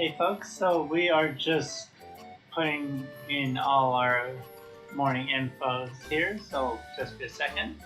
Hey folks, so we are just putting in all our morning infos here, so just be a second.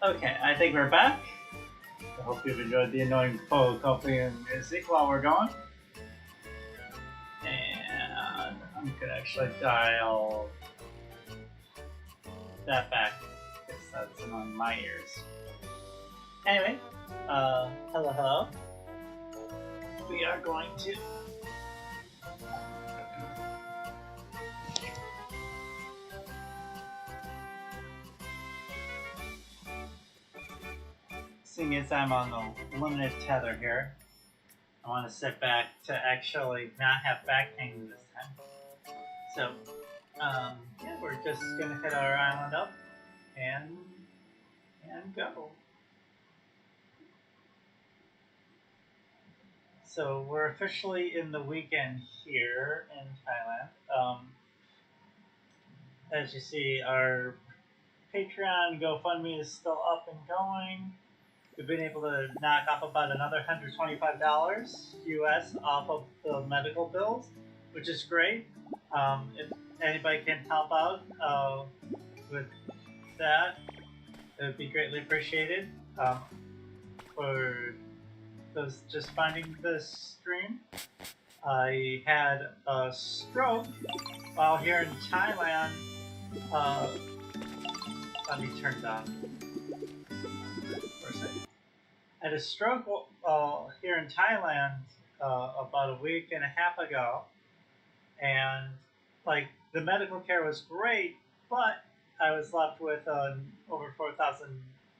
Okay, I think we're back. I hope you've enjoyed the annoying pokopia music while we're going. And I'm gonna actually dial that back because that's annoying my ears. Anyway, hello. We are going to seeing as I'm on the limited tether here, I want to sit back to actually not have back pain this time. So, yeah, we're just gonna hit our island up and go. So we're officially in the weekend here in Thailand. As you see, our Patreon GoFundMe is still up and going. We've been able to knock off about another $125 US off of the medical bills, which is great. If anybody can help out with that, it would be greatly appreciated. For those just finding this stream, I had a stroke while here in Thailand. Let me turn down for a second. I had a stroke here in Thailand about a week and a half ago, and like the medical care was great, but I was left with over 4,000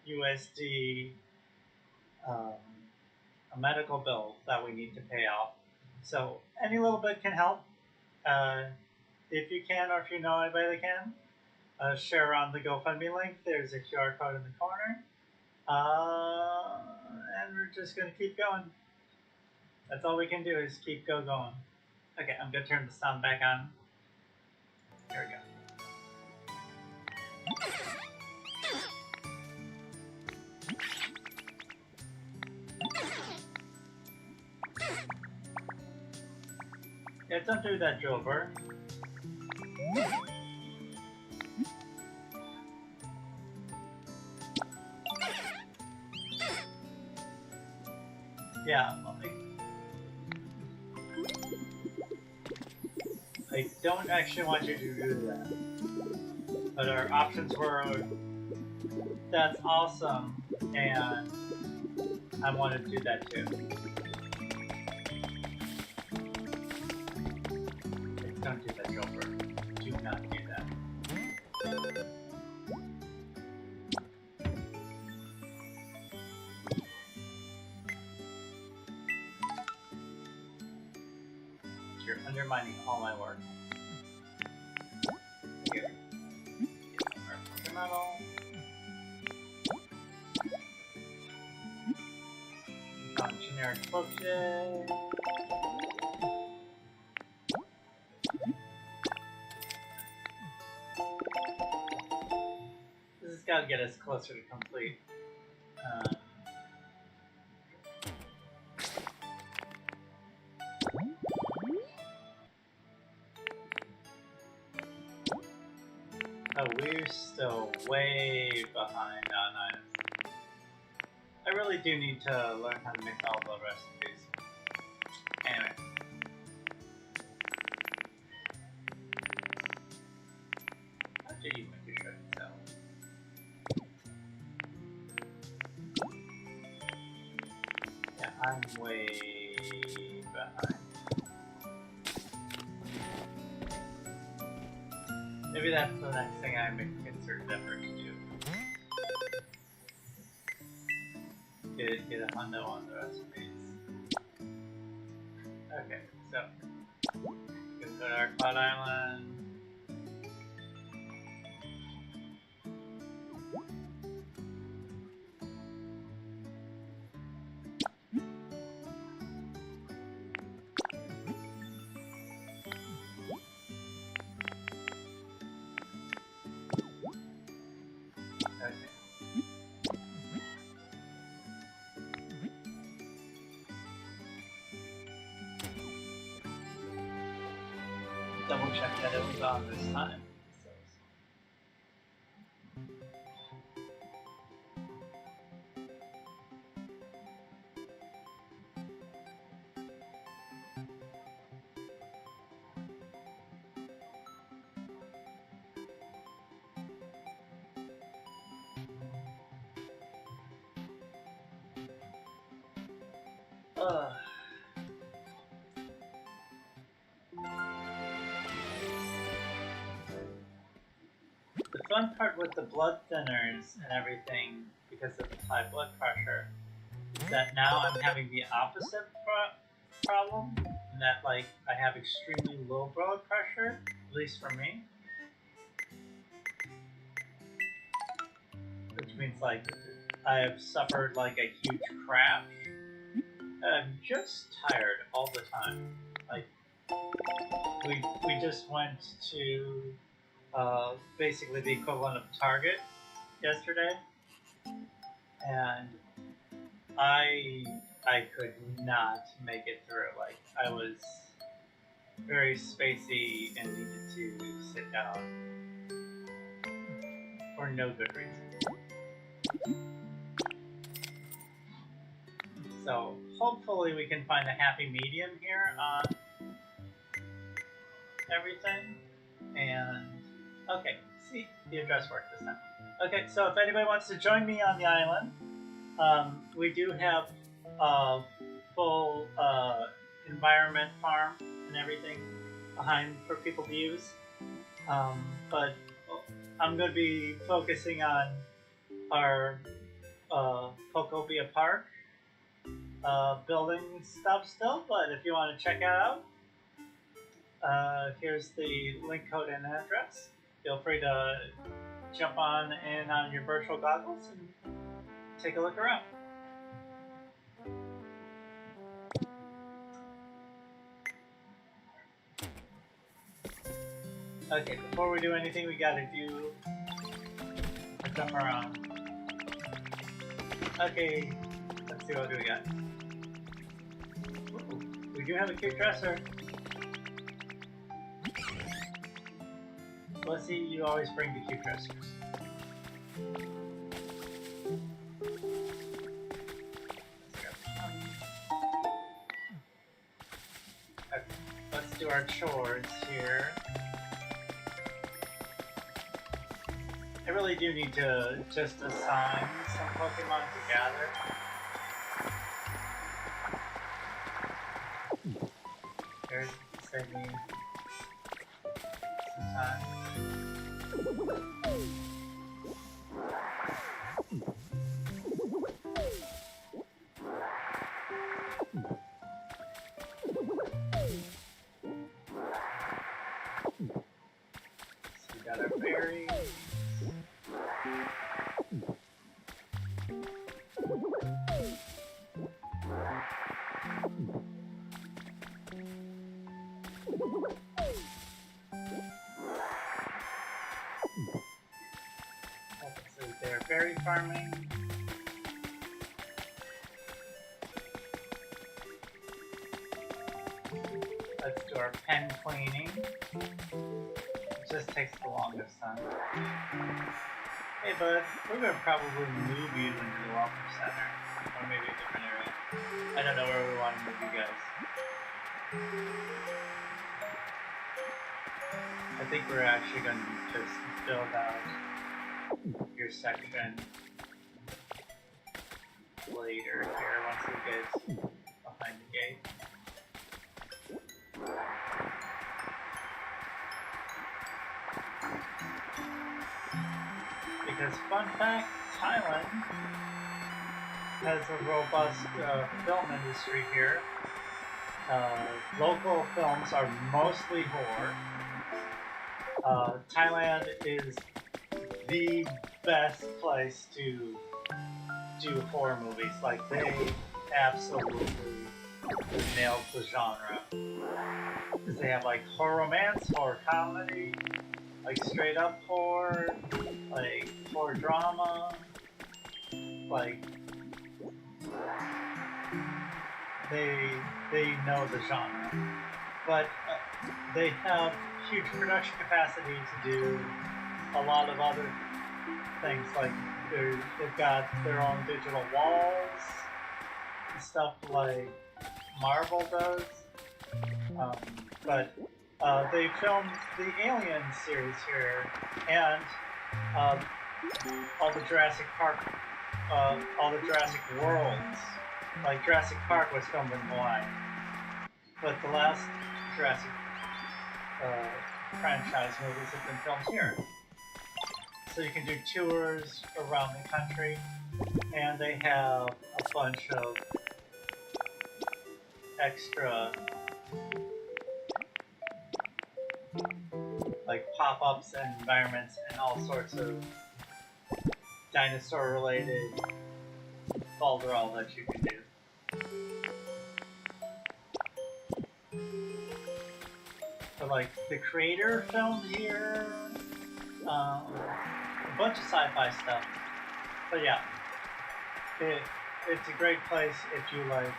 USD um, a medical bill that we need to pay off. So any little bit can help. Uh, if you can, or if you know anybody that can, share on the GoFundMe link. There's a QR code in the corner. And we're just going to keep going. That's all we can do is keep going. Okay, I'm going to turn the sound back on. Here we go. Yeah, don't do that, Jover. Yeah, I don't actually want you to do that. But our options were, that's awesome, and I want to do that too. Don't do that, Jover. Do not do that. You're undermining all my work. Here. Our medal. Generic Pokopia. This has got to get us closer to complete. Oh, we're still way behind on items. I really do need to learn how to make all the recipes. Anyway. After you make your shredded salad. Yeah, I'm way behind. Maybe that's the next thing I make a concerted effort to do. Get a hundo on the recipes. Okay, so we can go to our Cloud Island. Double check that it was on this time. The fun part with the blood thinners and everything, because of the high blood pressure, is that now I'm having the opposite problem, in that like I have extremely low blood pressure, at least for me. Which means like I have suffered like a huge crash. I'm just tired all the time. Like we just went to basically the equivalent of Target yesterday, and I could not make it through. Like I was very spacey and needed to sit down for no good reason. So hopefully we can find a happy medium here on everything. And okay, see, the address worked this time. Okay, so if anybody wants to join me on the island, we do have a full environment farm and everything. behind for people to use. But I'm going to be focusing on our Pokopia Park building stuff still. But if you want to check it out, here's the link code and address. Feel free to jump on in on your virtual goggles and take a look around. Okay, before we do anything, we gotta do a jump around. Okay, let's see what we got. Ooh, we do have a cute dresser. Let's see, you always bring the cute dressers. Okay, let's do our chores here. I really do need to just assign some Pokemon to gather. There's save me some time. So we got our berries. So they're berry farming. Let's do our pen cleaning. It just takes the longest time. Hey bud, we're gonna probably move you into the welcome center. Or maybe a different area. I don't know where we want to move you guys. I think we're actually going to just build out your section later here once we get behind the gate. Because fun fact, Thailand has a robust film industry here. Local films are mostly horror. Thailand is the best place to do horror movies. Like, they absolutely nailed the genre. Because they have like horror romance, horror comedy, like straight up horror, like horror drama, like they know the genre, but they have huge production capacity to do a lot of other things. Like they've got their own digital walls and stuff like Marvel does. But they filmed the Alien series here, and all the Jurassic Park, all the Jurassic Worlds. Like Jurassic Park was filmed in Hawaii, but the last Jurassic franchise movies have been filmed here. So you can do tours around the country, and they have a bunch of extra like pop-ups and environments and all sorts of dinosaur-related folderol that you can do. So like the creator filmed here, a bunch of sci-fi stuff. But yeah, it's a great place if you like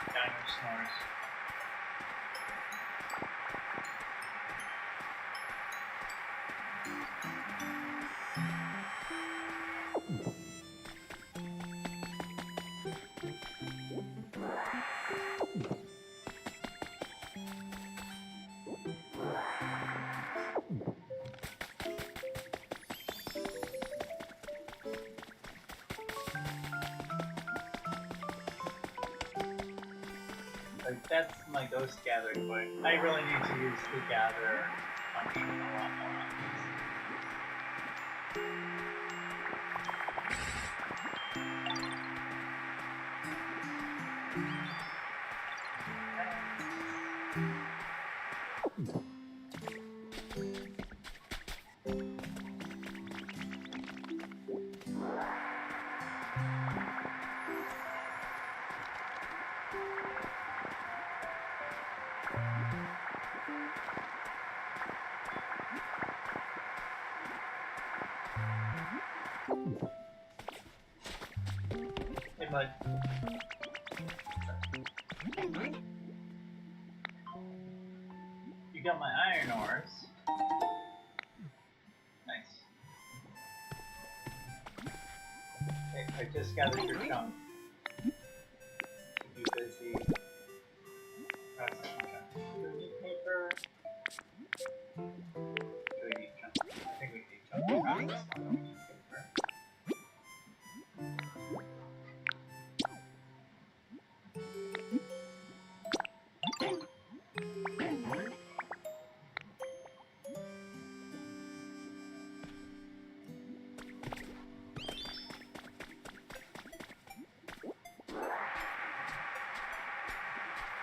dinosaurs. Like, that's my ghost gathering point. I really need to use the gather function a lot more on these. Hey, bud. You got my iron ores. Nice. Okay, I just gathered your chunk. Keep you busy. Processing chunk. Do we need paper? Do we need chunk? I think we need chunk to process. I don't need paper.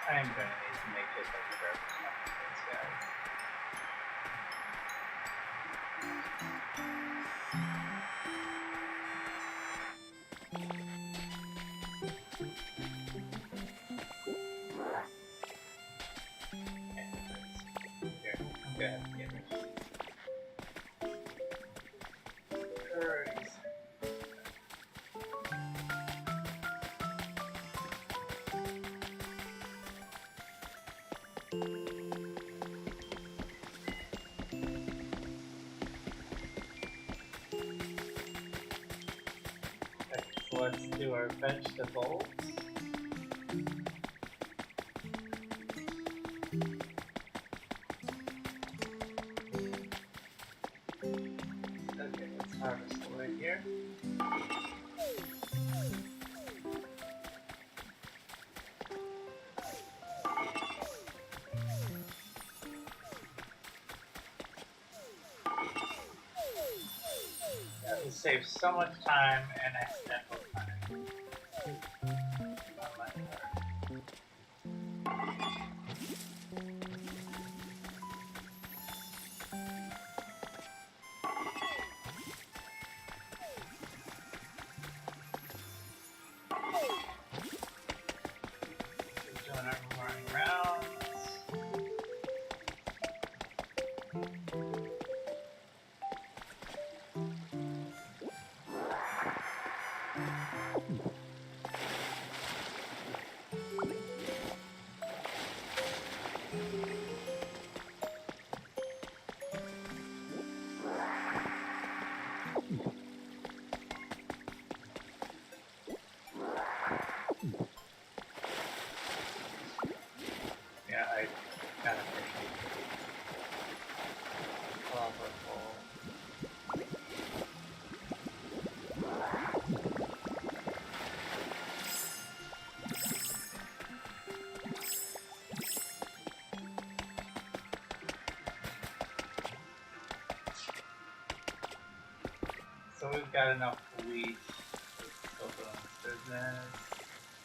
I am going to need to make just like a fair perspective of this guy. Here, I'm going to have to get rid of these. Curries. Let's do our vegetables. Okay, let's harvest away here. That will save so much time and accidental time. On my part. Just doing our morning rounds. Yeah, I kind of appreciate the colorful. So we've got enough wheat to still go on business.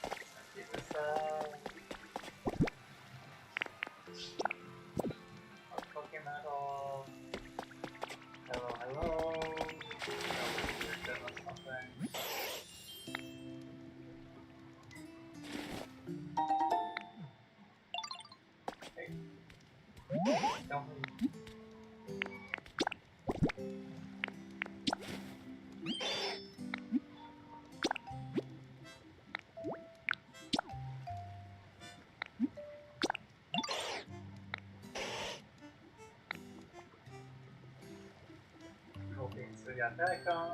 Let's get this up. Our Pokemetal. Hello, hello. You're done with something. Hey. Don't move. Okay, so we got that going.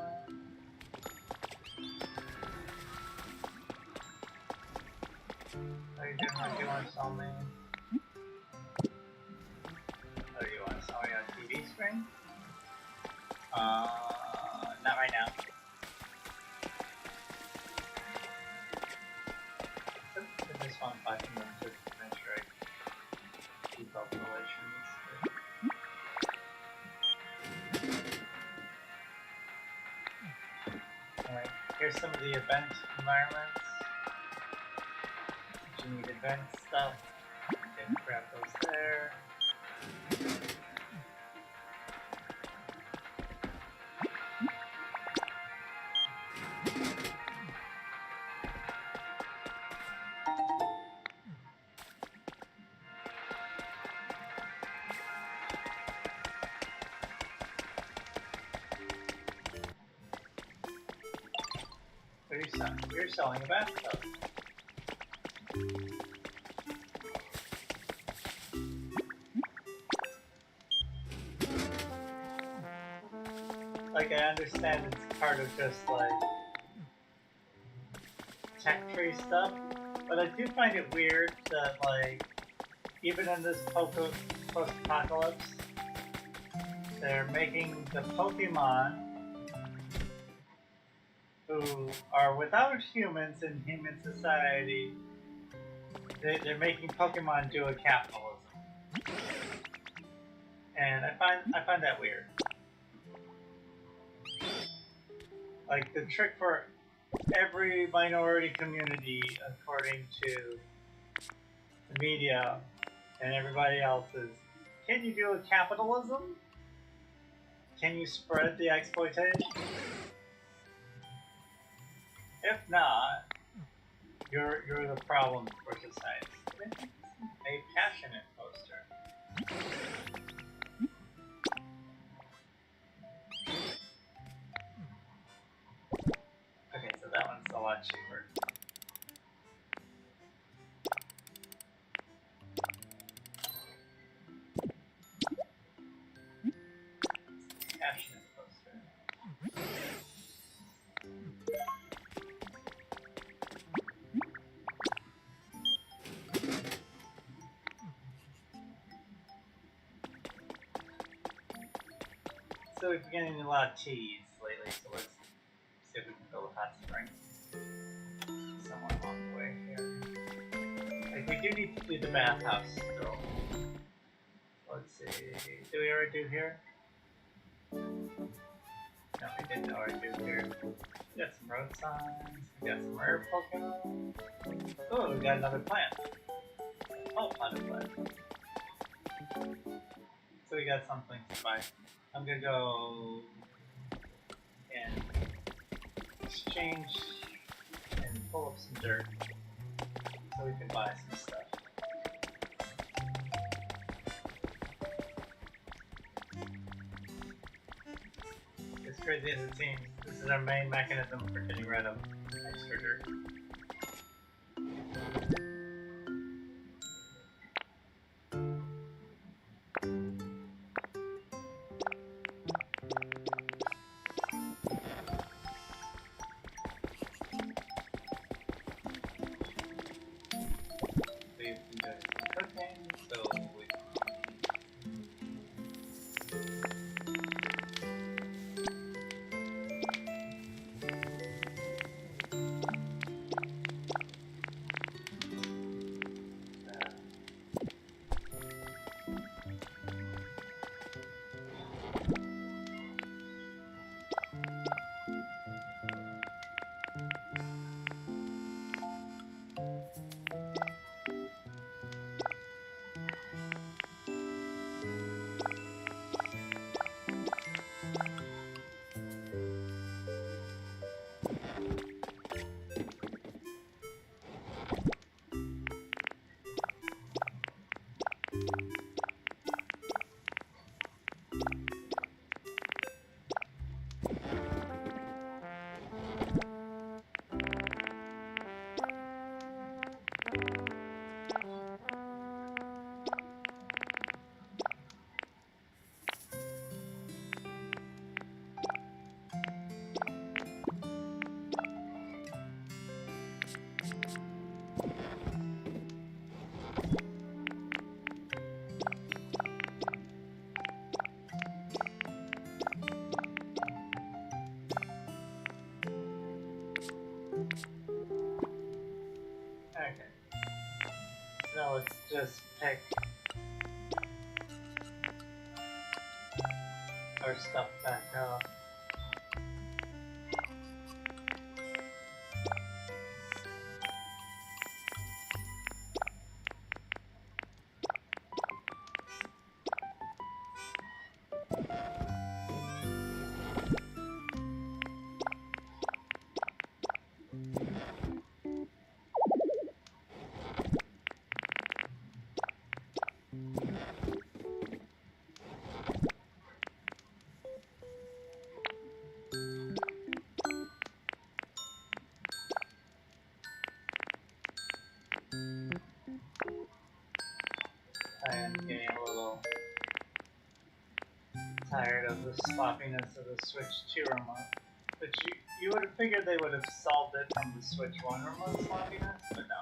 How you doing? Do you want to sell me? Oh, you want to sell me on TV screen? Not right now. This one, 5 minutes. Here's some of the event environments. You need event stuff. Okay, grab those there. What are you selling? You're selling a bathtub. Like, I understand it's part of just, like, tech tree stuff, but I do find it weird that, like, even in this post-apocalypse, they're making the Pokemon who are without humans in human society, they're making Pokemon do a capitalism. And I find that weird. Like, the trick for every minority community, according to the media and everybody else, is, can you do a capitalism? Can you spread the exploitation? If not, you're the problem for society. A passionate poster. Okay, so that one's a lot cheaper. Passionate poster. So we've been getting a lot of teas lately, so let's see if we can build a hot spring somewhere along the way here. Like, we do need to do the bathhouse still. Let's see, do we already do here? No, we didn't already do here. We got some road signs, we got some rare Pokemon. Oh, we got another plant. Oh, potted plant. So we got something to buy. I'm gonna go and exchange and pull up some dirt so we can buy some stuff. As crazy as it seems, this is our main mechanism for getting rid of extra dirt. So let's just pick our stuff back up. of the sloppiness of the Switch 2 remote. But you would have figured they would have solved it from the Switch 1 remote sloppiness, but no.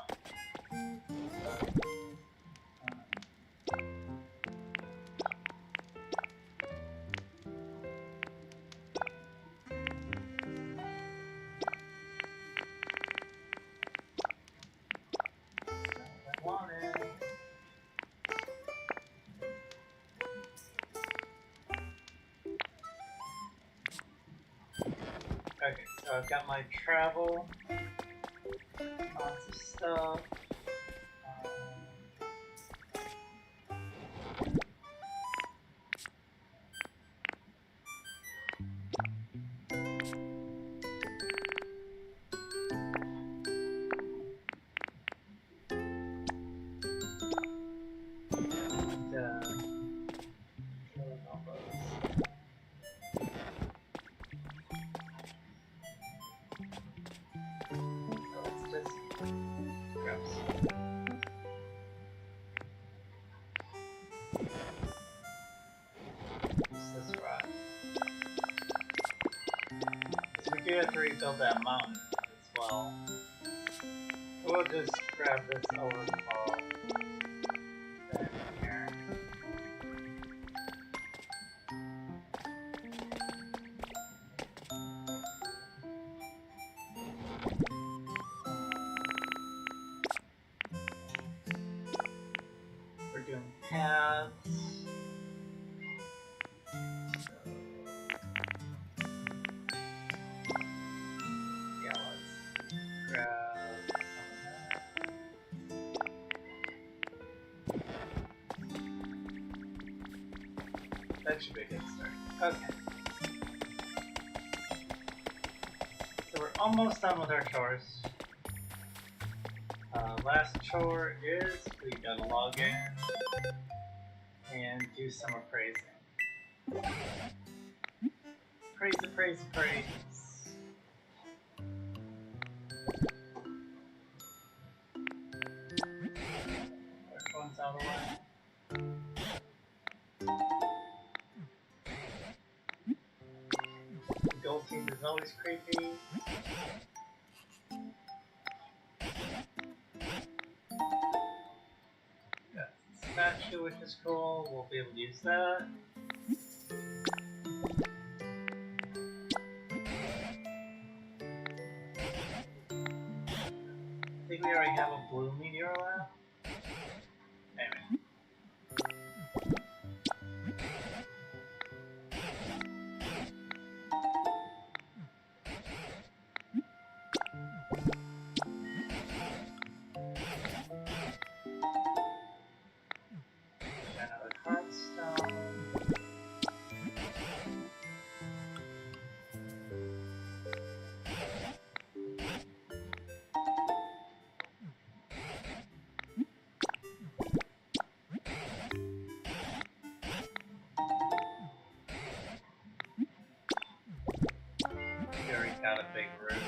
Okay, so I've got my travel, lots of stuff. We do have to rebuild that mountain as well. We'll just grab this overflow back here. We're doing paths. That should be a good start. Okay. So we're almost done with our chores. Last chore is we gotta log in and do some appraising. Praise. Which one's out of the way? The gold team is always creepy. Got some statue, which is cool. We'll be able to use that. I think we already have a blue meteor lab. Anyway. Another cardstone. We already got a big room.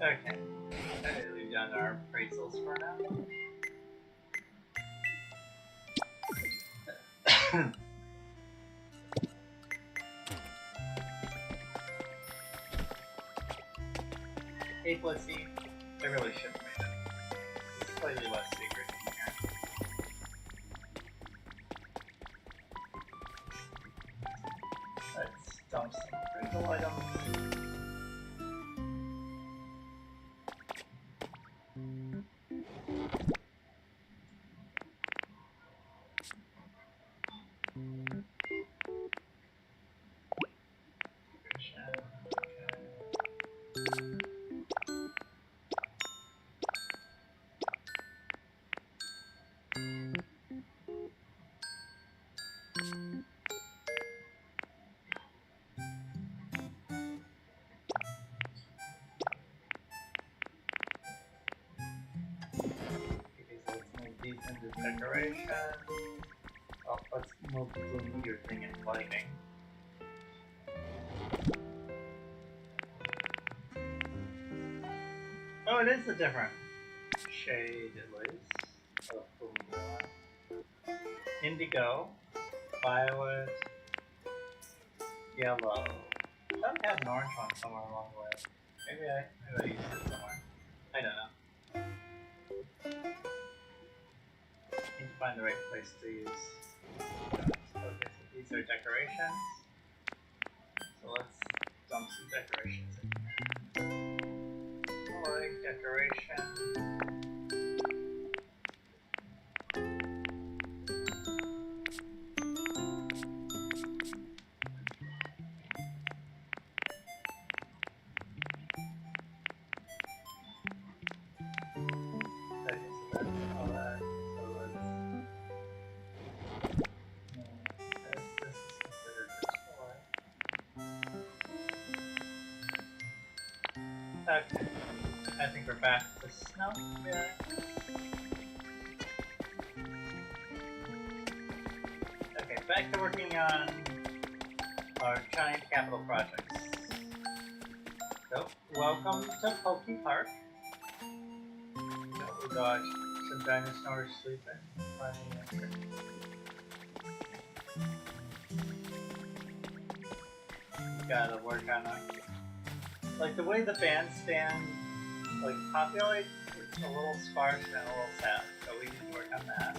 Okay, we've done our appraisals for now. Hey, Blissy. I really should have made it. It's slightly less secret in here. Let's dump some appraisal items. decoration. Oh, let's move the meteor thing in lighting. Oh, it is a different shade at least. Oh, indigo, violet, yellow. I thought I had an orange one somewhere along the way. Maybe I used it somewhere. I don't know. Need to find the right place to use. Okay, so these are decorations. So let's dump some decorations in here. Like decoration. Okay, I think we're back to snow here. Okay, back to working on our giant capital projects. So, welcome to Poke Park. Oh gosh, some dinosaurs sleeping. Gotta work on it. Like the way the bandstand like populates, it's a little sparse and a little sad, so we need to work on that.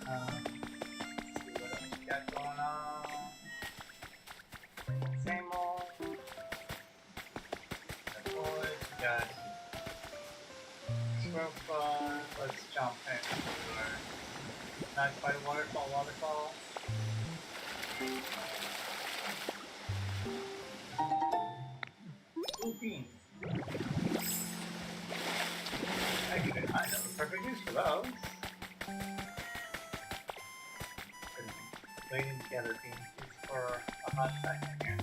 Let's see what else we got going on. Same old. The boys, we got Swerpa. Let's jump in. Not quite waterfall, waterfall. Ooh, beans. Actually, I know the perfect use for those. Been waiting to gather beans for a hot second here.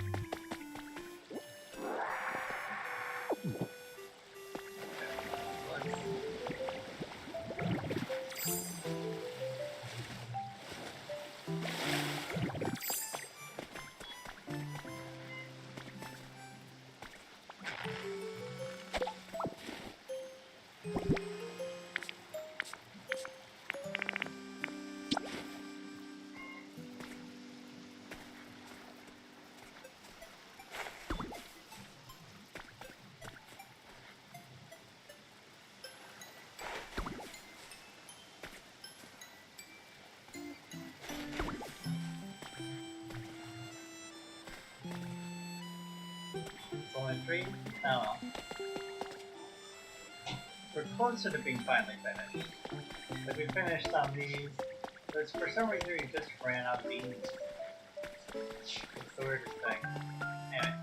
It's only 3? Oh. We're closer to being finally finished. But we finished on these. There's for some reason we just ran out of beans. It's the weirdest thing. Anyway.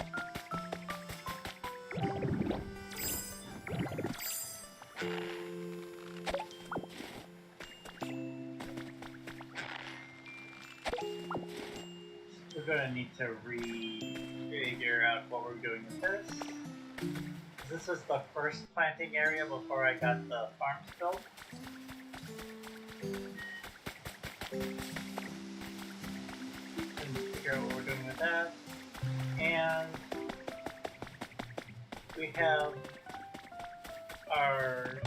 We're gonna need to figure out what we're doing with this. This was the first planting area before I got the farms built. And figure out what we're doing with that. And we have our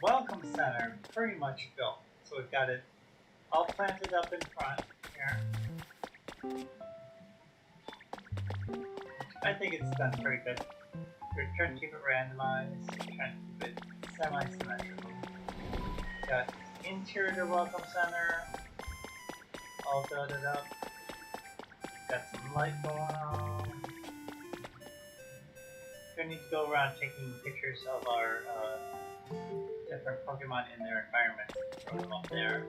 welcome center pretty much built. So we've got it all planted up in front here. I think it's done pretty good. We're trying to keep it randomized, trying to keep it semi-symmetrical. Got interior welcome center, all dotted up. Got some light going on. We need to go around taking pictures of our different Pokemon in their environment. Throw them up there.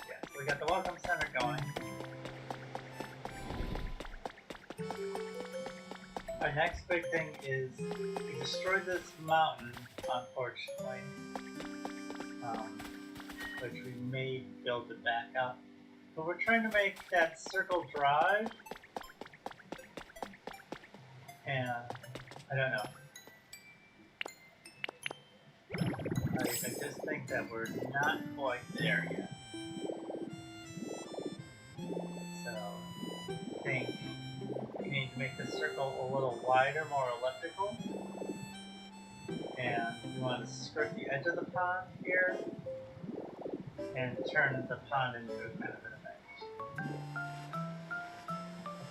Yeah, so we got the welcome center going. Our next big thing is we destroyed this mountain, unfortunately, which we may build it back up. But we're trying to make that circle drive And I don't know. I just think that we're not quite there yet. So I think we need to make the circle a little wider, more elliptical. And we want to skirt the edge of the pond here and turn the pond into kind of an event.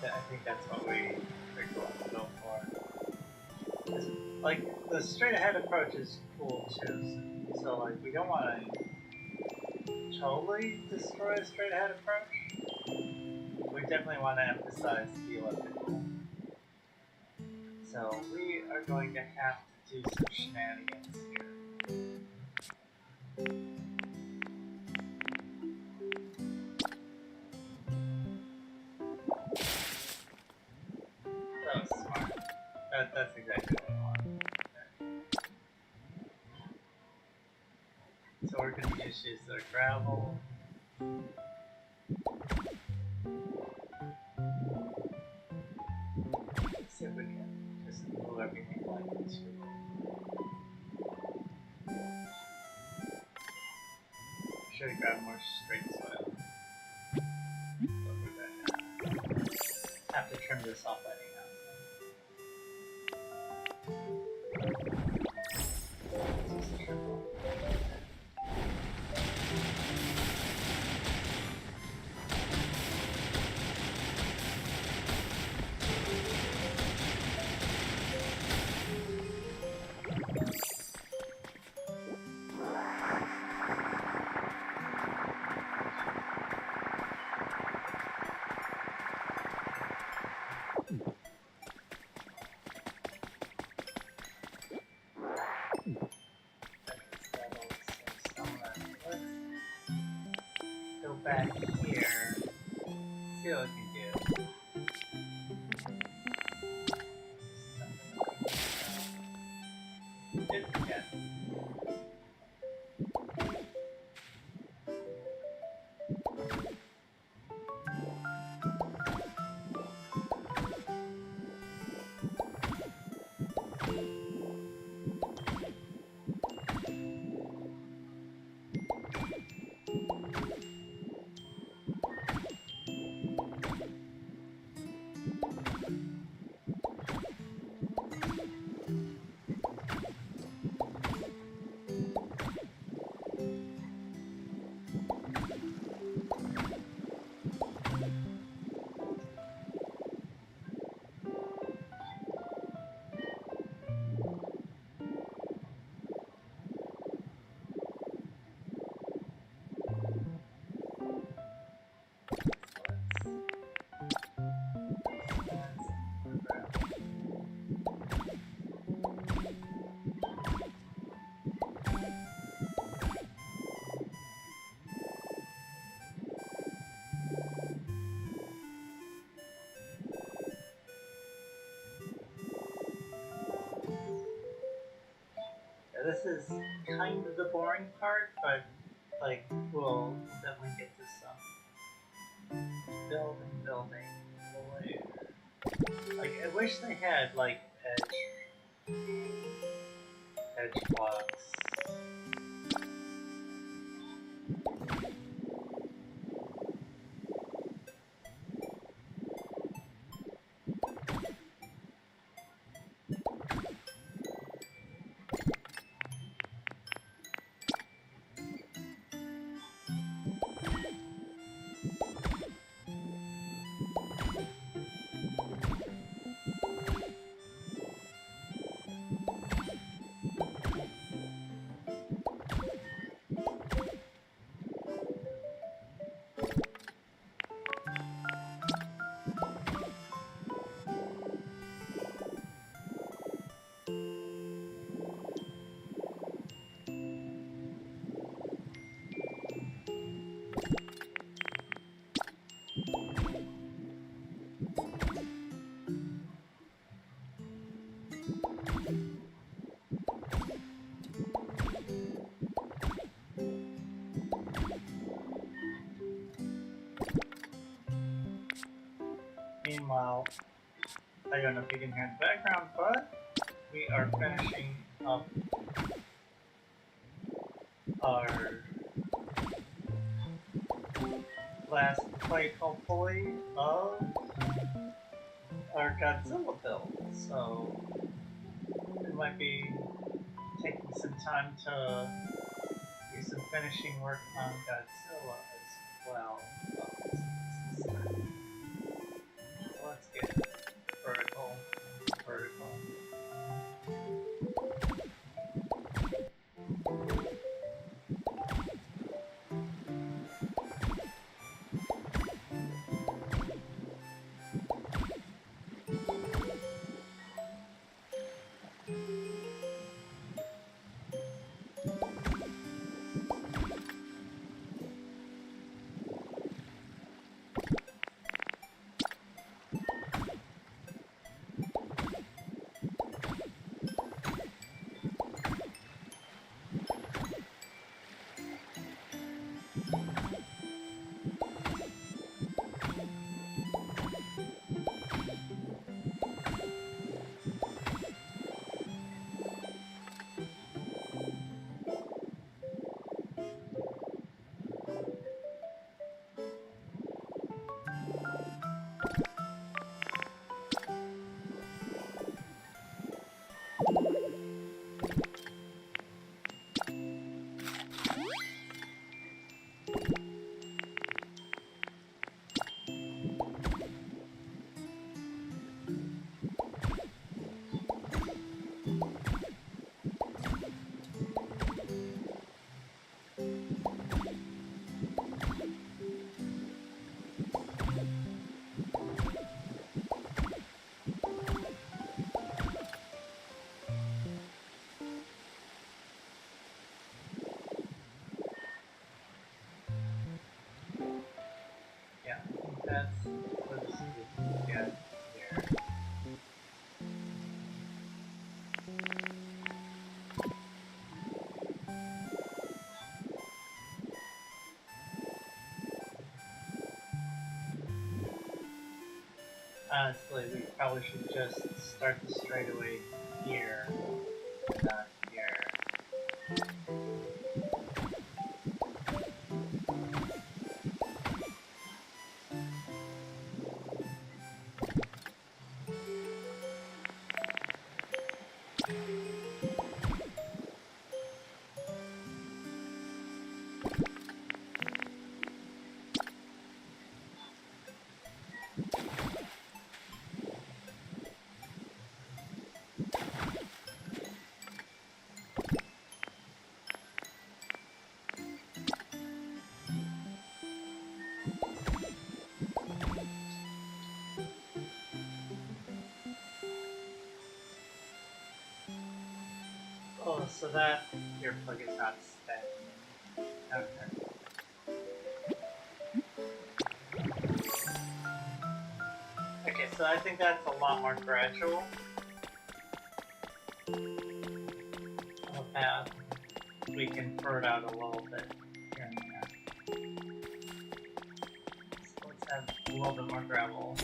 I think that's what we're going to go for. Like, the straight ahead approach is cool too. So like, we don't want to totally destroy a straight ahead approach. We definitely want to emphasize the elliptical. So we are going to have to do some shenanigans here. That was smart. That's exactly what I want. So we're going to just use the gravel. See if we can just move everything like to. Should have grabbed more straight soil. But we're going to have to trim this off anyhow. Let's just trim off. Back here, see what we can do. If we can. This is kind of the boring part, but like we'll definitely get to some building later. Like I wish they had like edge blocks. Meanwhile, I don't know if you can hear in the background, but we are finishing up our last fight, hopefully, of our Godzilla build. So we might be taking some time to do some finishing work on Godzilla as well. So let's get vertical, vertical. Yeah, I think that's what this is. Yeah, here. Honestly, we probably should just start the straightaway here, not here. Oh, so that earplug is not staying. Okay. Okay, so I think that's a lot more gradual of a path. We can fur it out a little bit here and there. So let's have a little bit more gravel.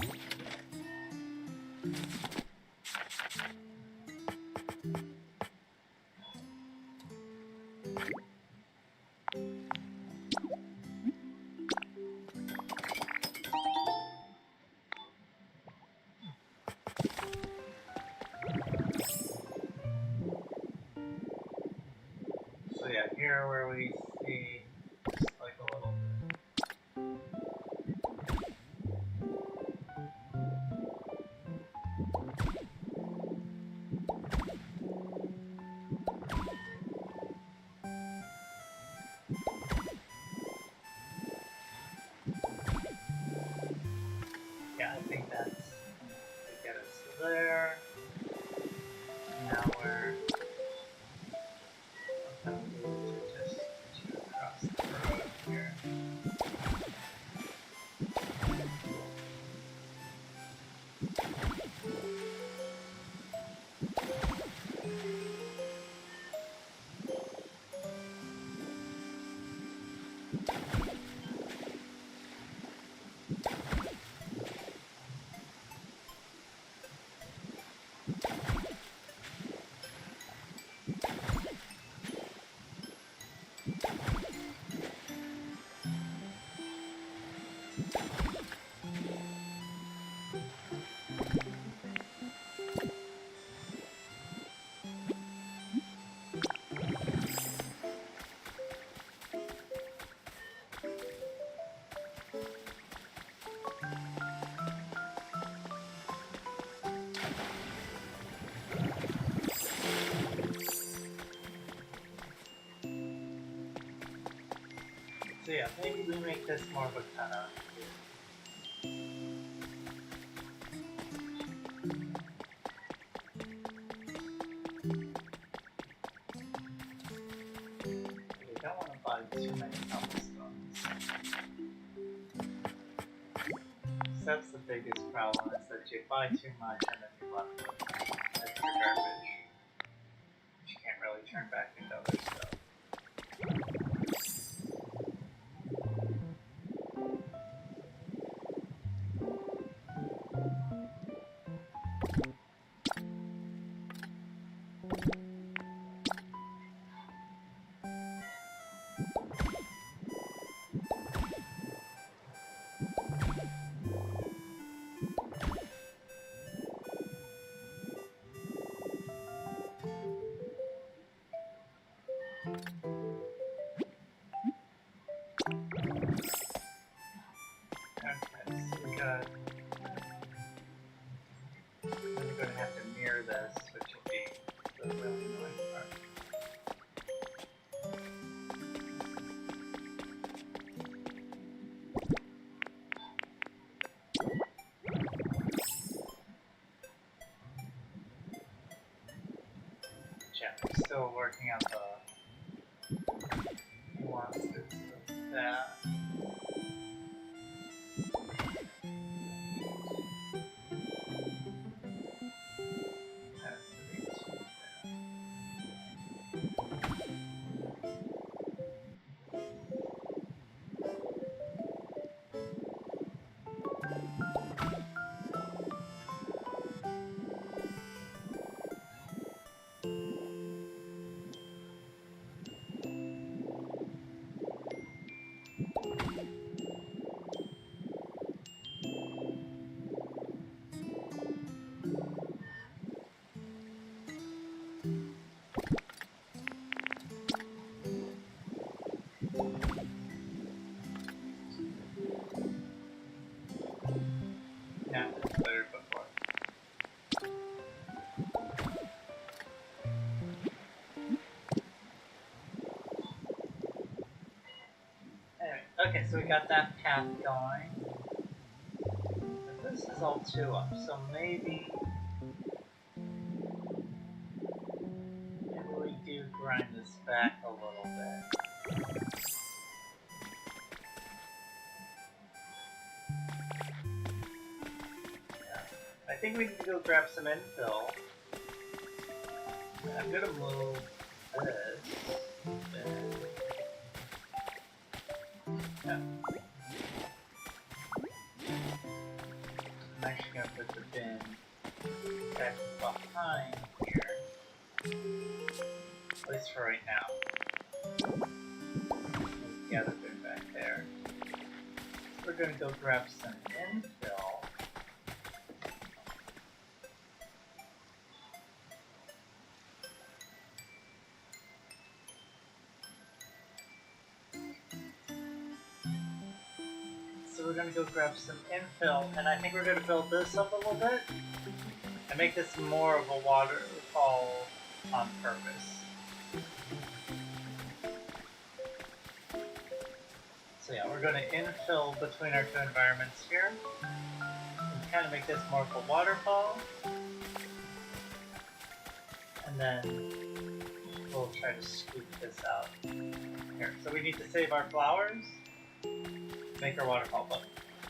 So yeah, here where we see just like a little bit. Yeah, I think that's to get us to there. Now we're to just So yeah, maybe we make this more of a cutout here. We don't want to buy too many cobblestones. That's the biggest problem, is that you buy too much and then you left extra garbage, which you can't really turn back into other stuff. Okay, so we got... We're going to have to mirror this, which will be the really annoying part. Yeah, we're still working on the nuances of that. Yeah, it's better before. Anyway, okay, so we got that path going. But this is all 2 up, so maybe we do grind this back a little bit. I think we need to go grab some infill. I'm gonna move this. Yeah. I'm actually gonna put the bin back behind here. At least for right now. Move the other bin back there. We're gonna go grab some infill. So we're gonna go grab some infill, and I think we're gonna build this up a little bit and make this more of a waterfall on purpose. So yeah, we're gonna infill between our 2 environments here and kind of make this more of a waterfall. And then we'll try to scoop this out. Here, so we need to save our flowers. Make our waterfall, but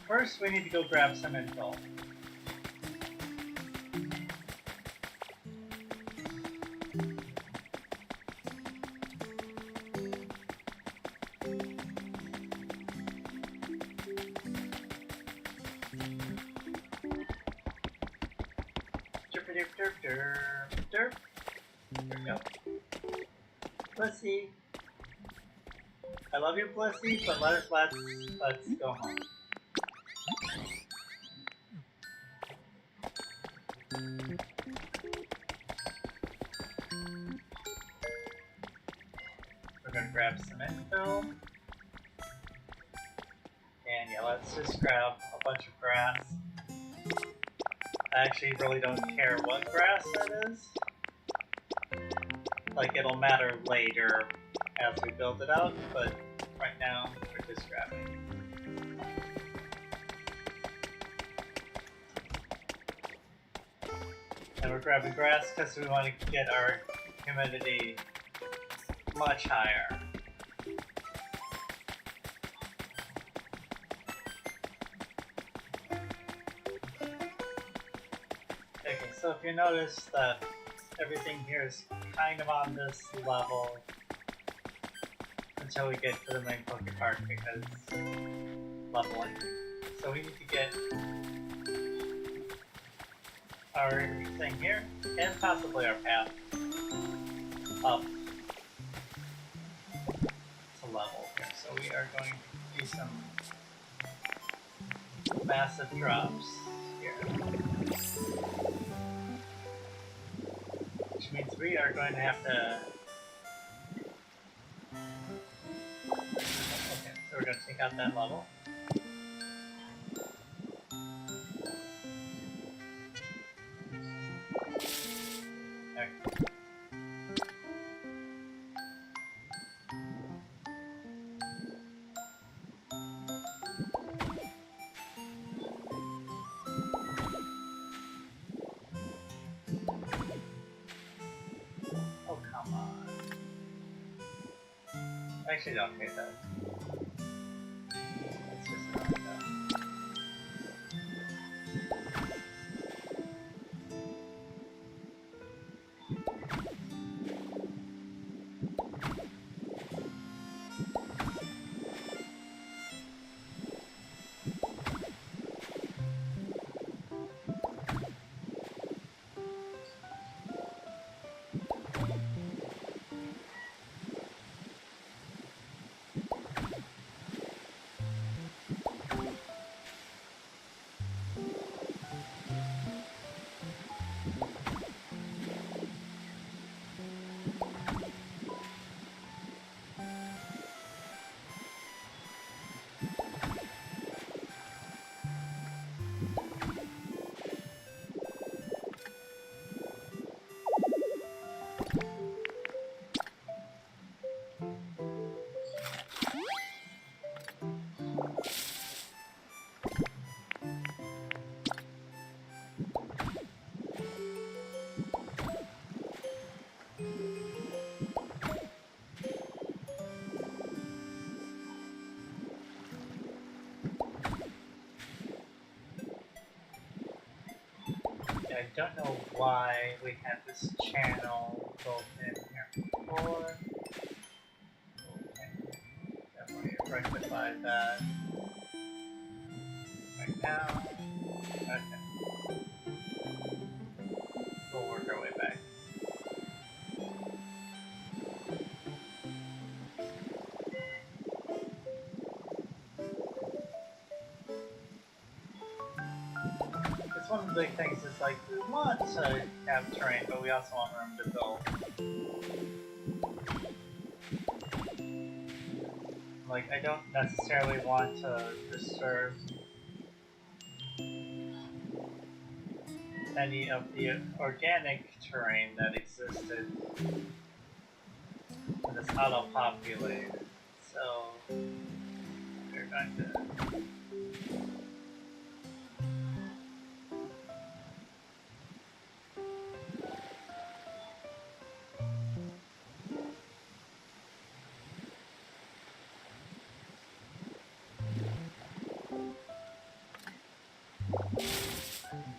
first we need to go grab some infill. Derp. There we go. Blissey. I love you, Blissey, but let's go home. We're gonna grab some infill. And yeah, let's just grab a bunch of grass. I actually really don't care what grass that is. Like, it'll matter later as we build it out, but right now we're just grabbing. And we're grabbing grass because we want to get our humidity much higher. Okay, so if you notice that everything here is kind of on this level until we get to the main Poke Park because leveling. So we need to get our thing here, and possibly our path, up to level here. So we are going to do some massive drops here. Which means we are going to have to... Okay, so we're going to take out that level. Okay. Oh, come on. I actually don't hate that. It's just not that. I don't know why we had this channel built in here before. Okay, definitely rectify that right now. Okay. We'll work our way back. It's one of the big things is like, we want to have terrain, but we also want room to build. Like, I don't necessarily want to disturb any of the organic terrain that existed when it's auto-populated. So, we're going to...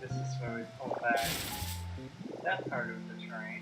This is where we pull back that part of the terrain.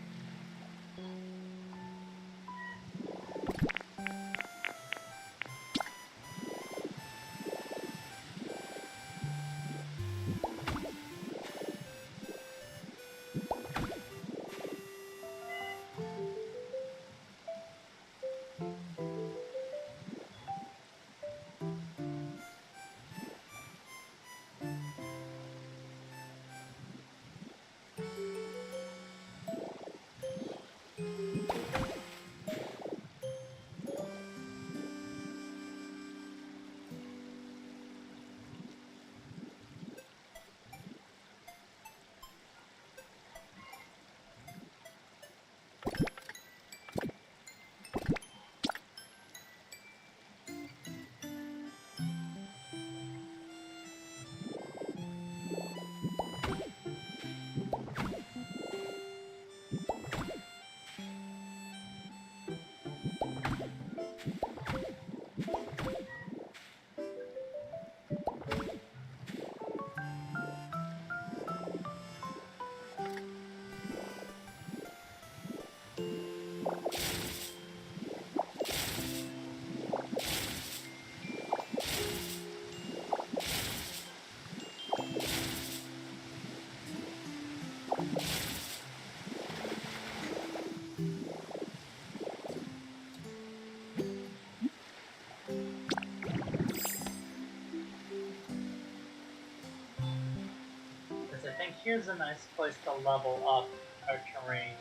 think here's a nice place to level up our terrain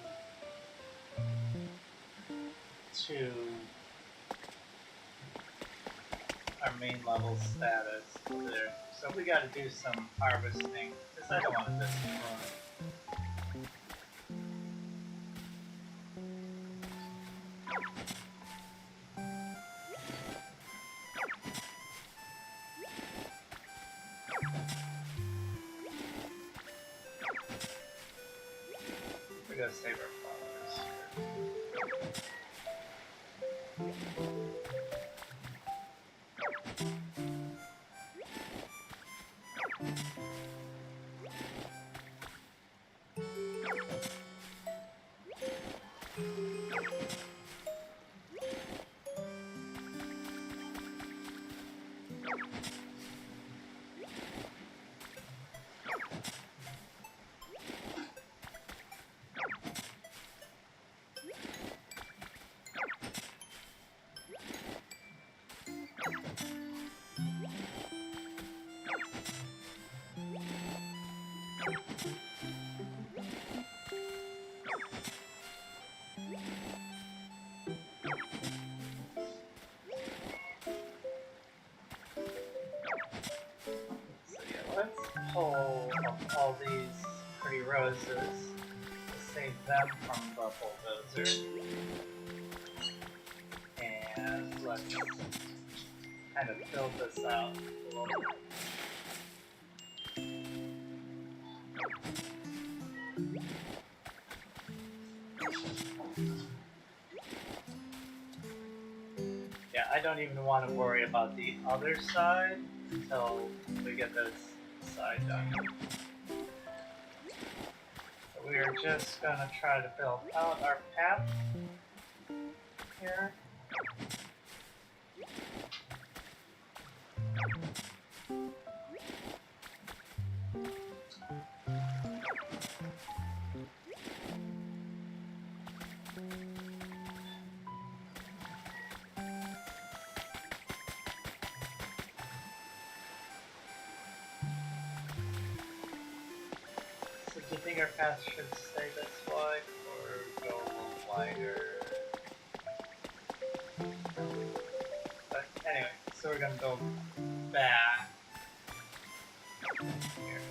to our main level status there. So we gotta do some harvesting, because I don't want this anymore. We gotta save our flowers here. Let's pull up all these pretty roses to save them from the bulldozer. And let's kind of build this out a little bit. Yeah, I don't even want to worry about the other side until we get this side done. So we are just gonna try to build out our path here. So do you think our path should stay this wide or go a little wider? But anyway, so we're gonna go back here.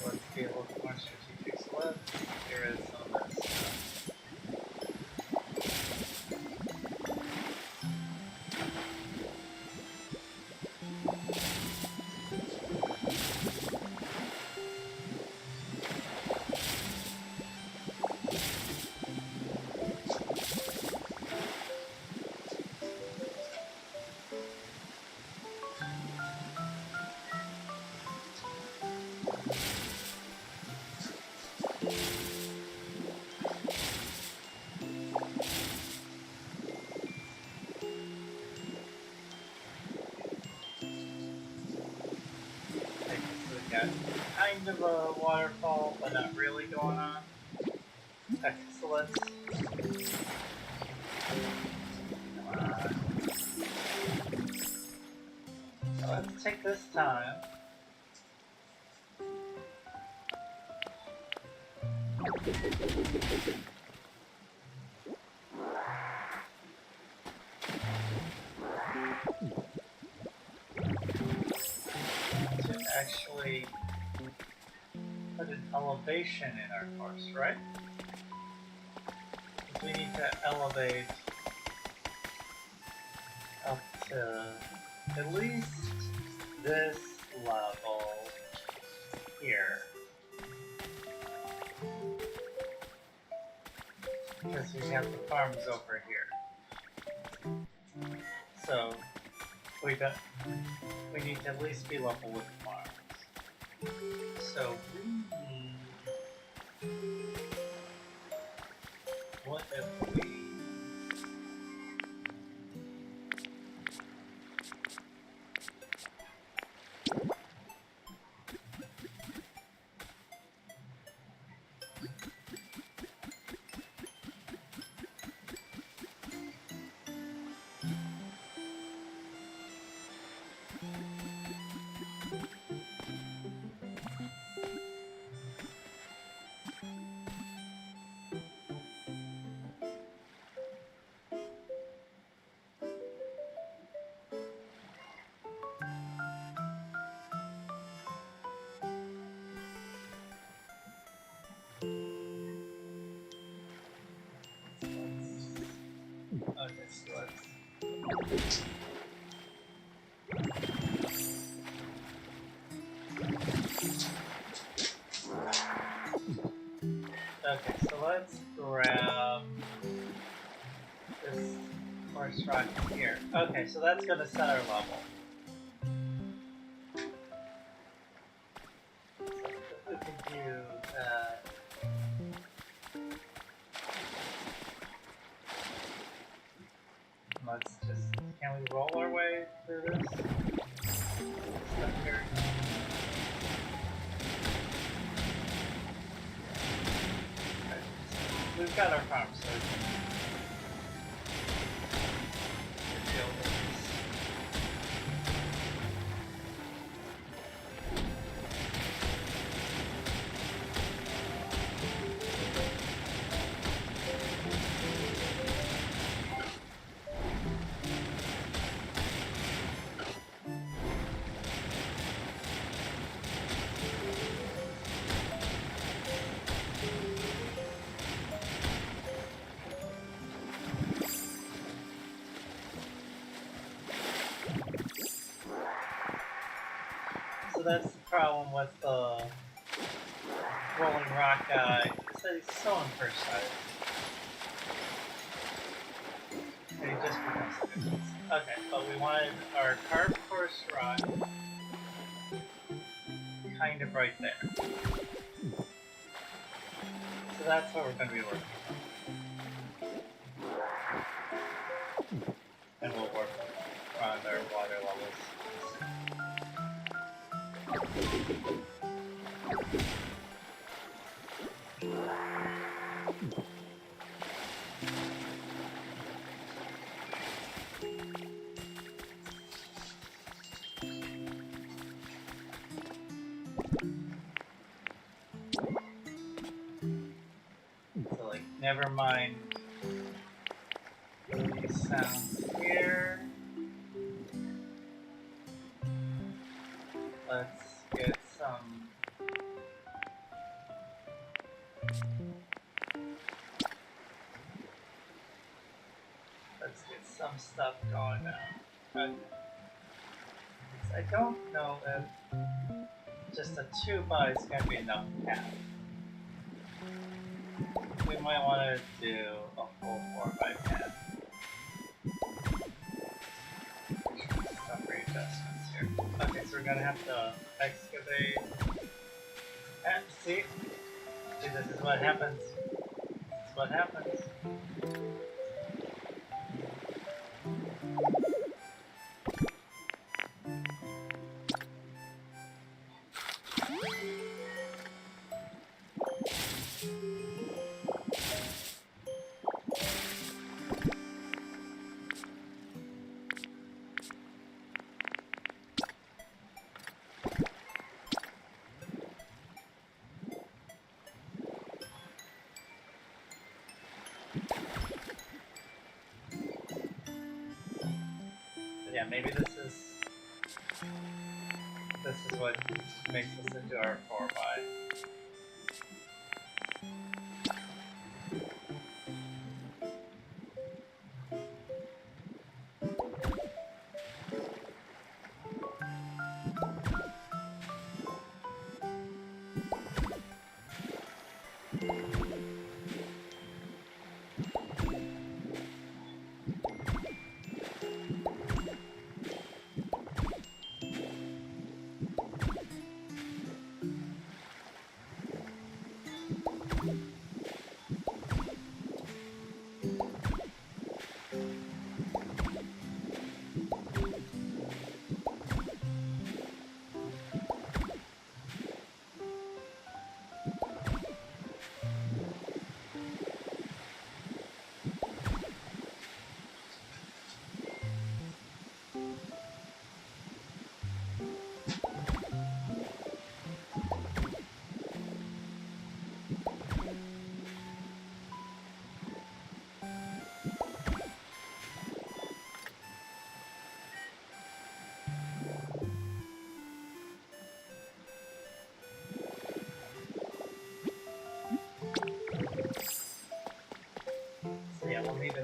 Let's be a little more strategic. So let's get rid of some of this stuff. Kind of a waterfall, but not really going on. Excellent. Come on. So let's take this time. To actually put an elevation in our course, right? Because we need to elevate up to at least this level here. Because we have the farms over here. So we need to at least be level with the farms. So what if we Okay, so let's. Okay, so let's grab this horse rock here. Okay, so that's gonna set our level. So if we can do that. Let's just, can we roll our way through this stuff here? Okay. We've got our farm, so we can deal with this. So that's the problem with the rolling rock guy. So he's so imprecise. And he just becomes a nuisance. Okay, but we wanted our carved horse rock kind of right there. So that's what we're going to be working on. And we'll work on our water levels. So, like, never mind these sounds here. Let's get some. Let's get some stuff going now. Okay. I don't know if just a 2x is going to be enough path. We might want to do a full 4x path. Some readjustments here. Okay, so we're going to have to excavate. And see, this is what happens. This is what happens. Yeah, maybe this is what makes this into our 4x.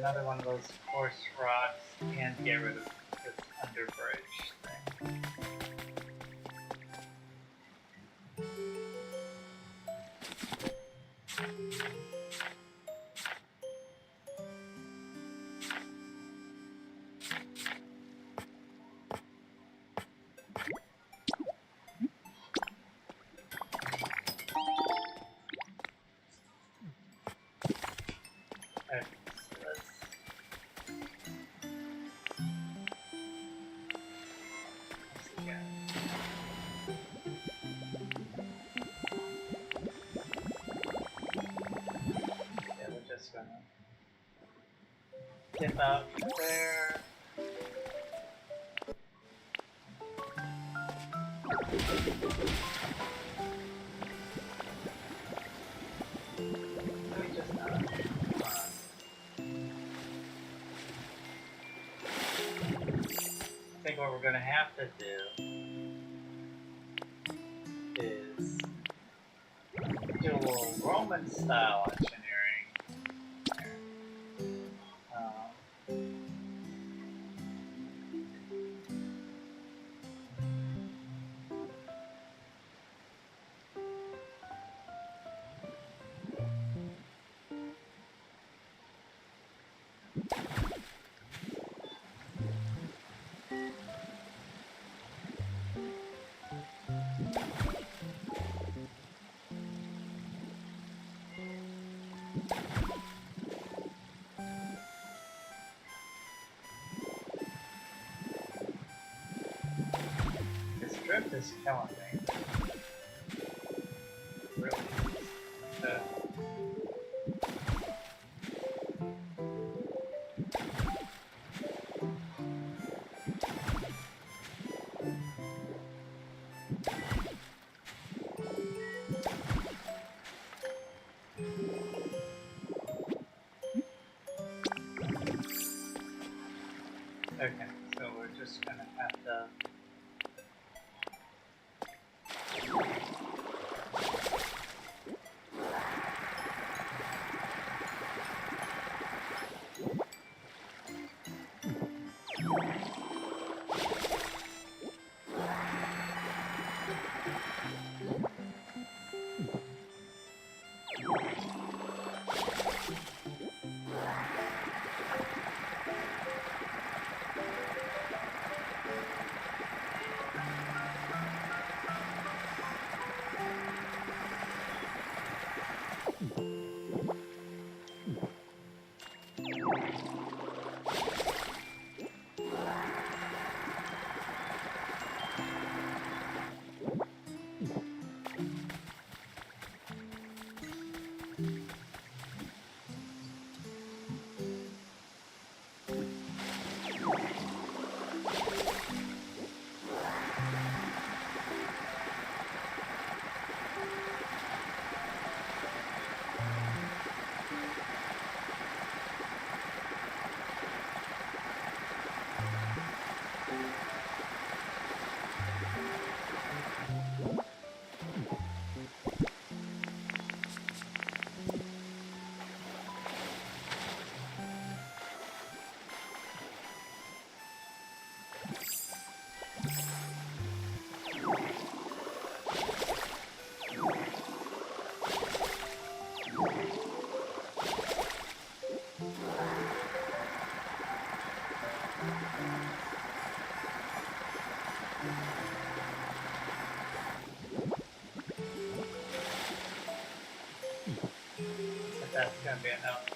another one of those coarse rocks and get rid of this underbridge thing. Dip out there. Let me just come on. I think what we're gonna have to do is do a little Roman style engineering. This drift is killing me. Really. Okay, so we're just gonna have to that's gonna be enough.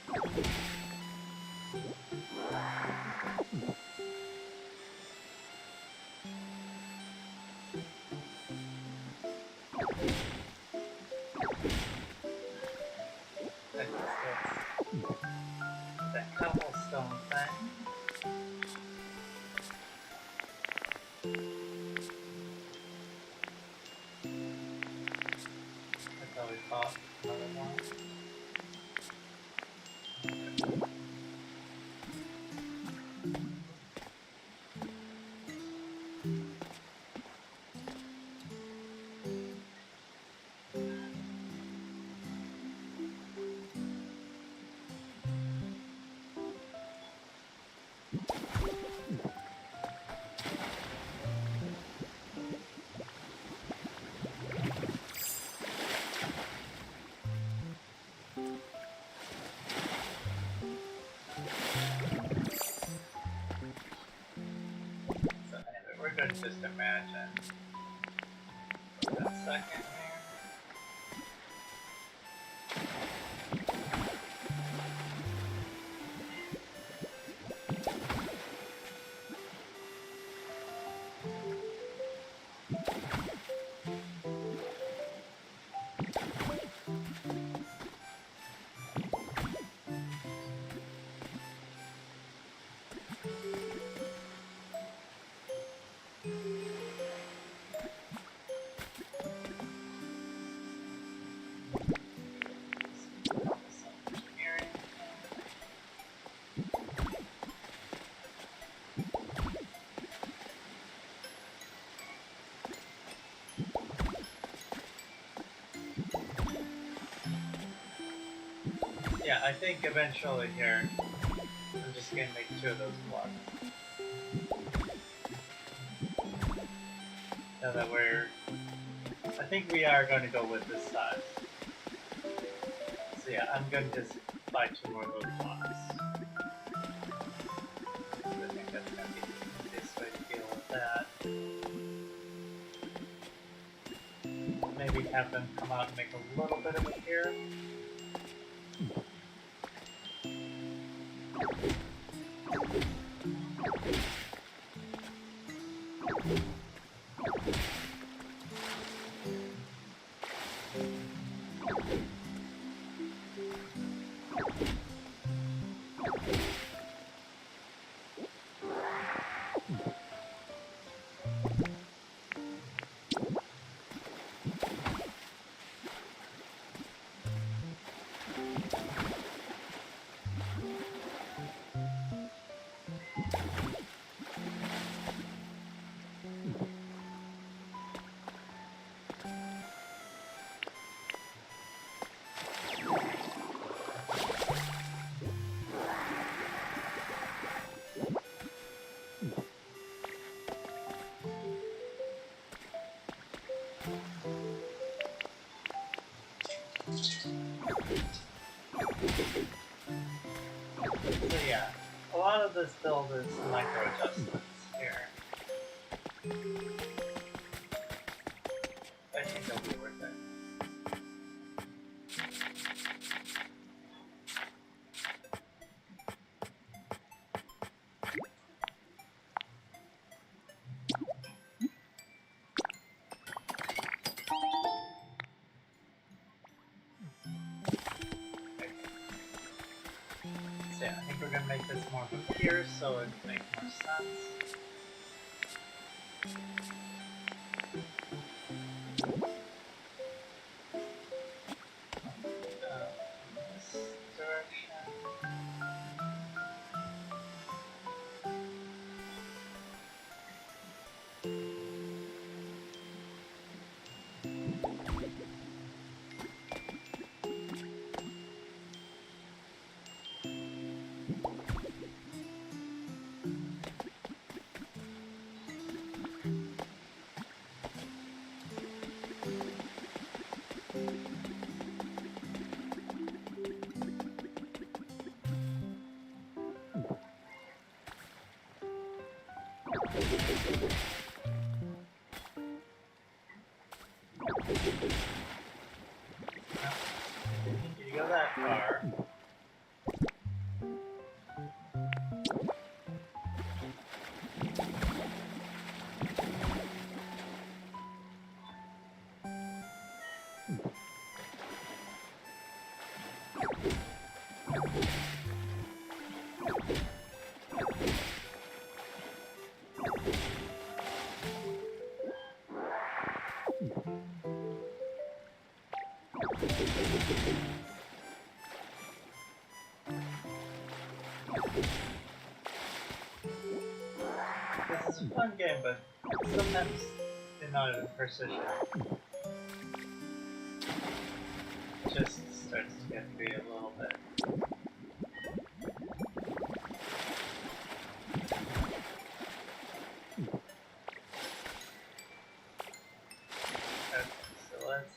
The cobblestone thing. I thought we fought another one. So anyway, we're going to just imagine for a second here. Yeah, I think eventually here, I'm just gonna make 2 of those blocks. Now that I think we are going to go with this size. So yeah, I'm going to just buy 2 more of those blocks. I think that's going to be the easiest way to deal with that. Maybe have them come out and make a little bit of a pier. So yeah, a lot of this build is micro adjustments here. I think they'll be worth it. So yeah, I think we're gonna make this more of a pier so it makes more sense. This direction. You go that far. It's a fun game, but sometimes they're not even precision. It just starts to get to be a little bit. Okay, so let's...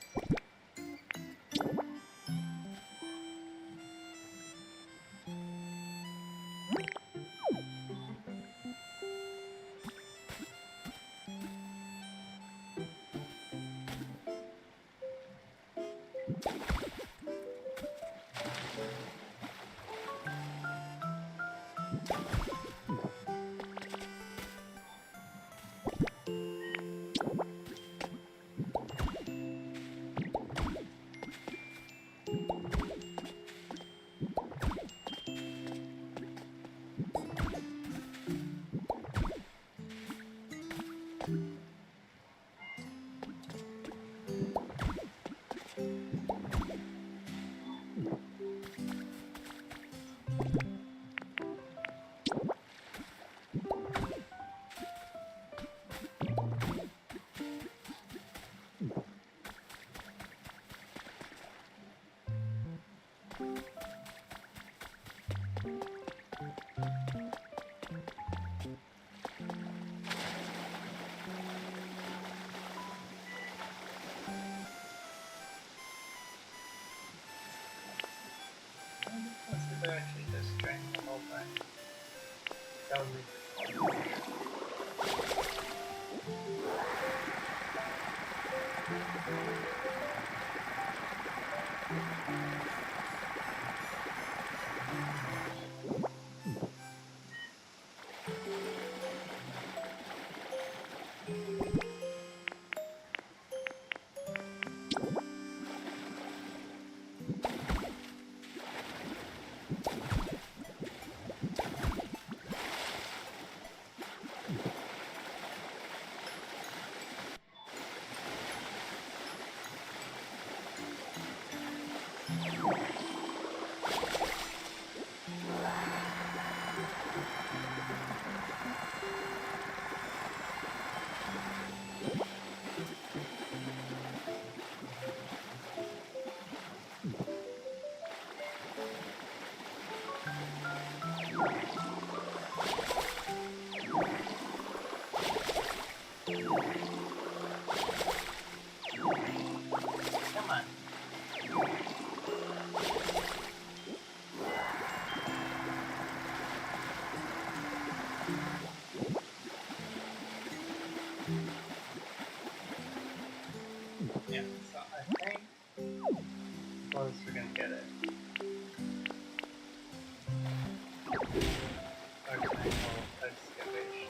Let's see if they're actually just trying the whole thing. That would be cool. Come on. Yeah, so I think close we're gonna get it. Arctic excavation.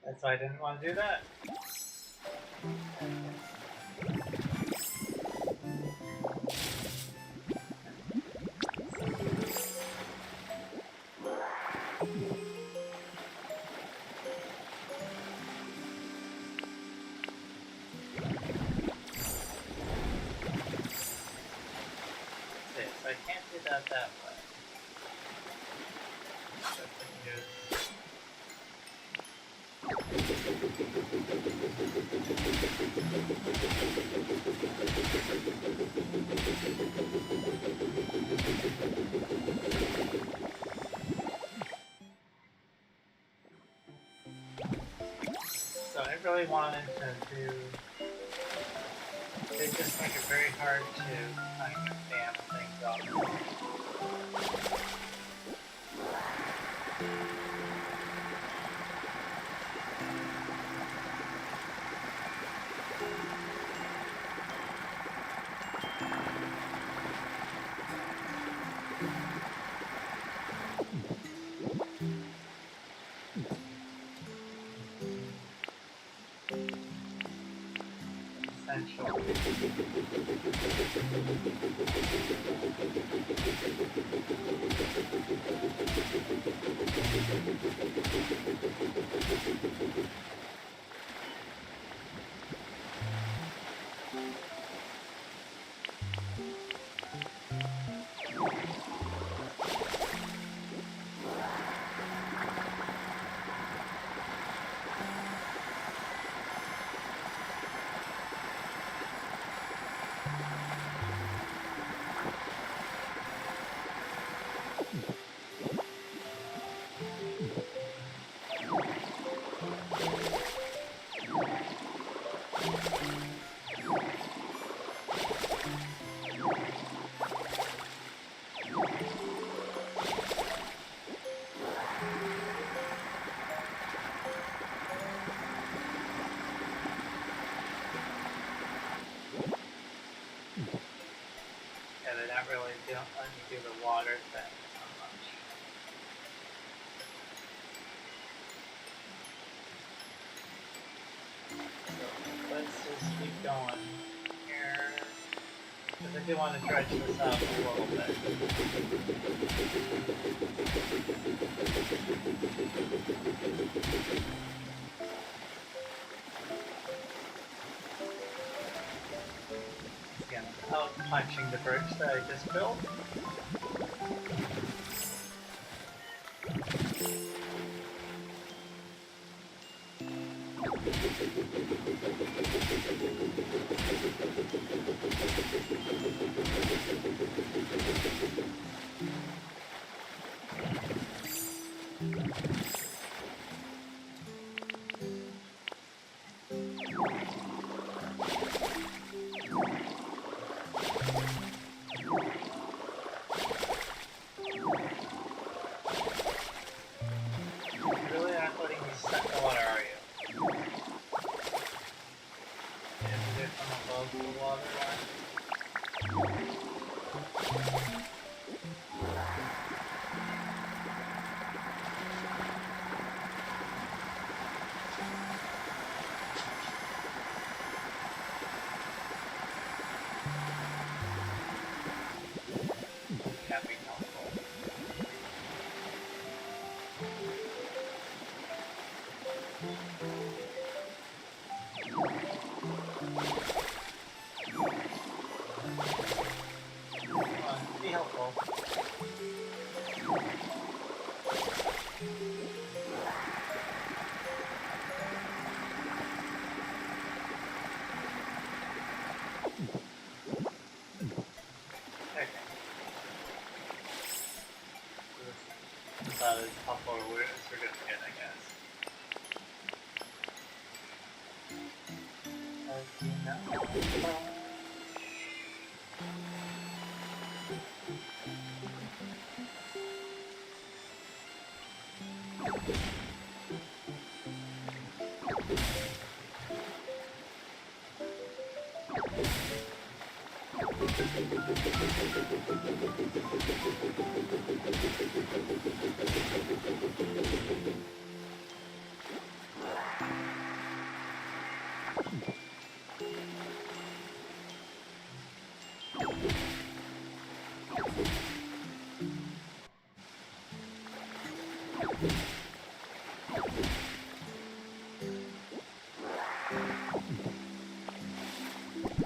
That's why I didn't want to do that. Okay, so I can't do that that way. That's what I can do. So I really wanted to do... They just make it very hard to kind of dam things up. potential. Yeah, they don't really don't let me do the water thing so much. So let's just keep going here. Because I do want to dredge this up a little bit. Again, out punching the bridge that I just built. Really aren't letting me suck the water, are you? Is it from above the water line? Can't be helpful. Come on, be helpful. Okay. That's about as helpful as we're gonna get, I guess. Okay, now.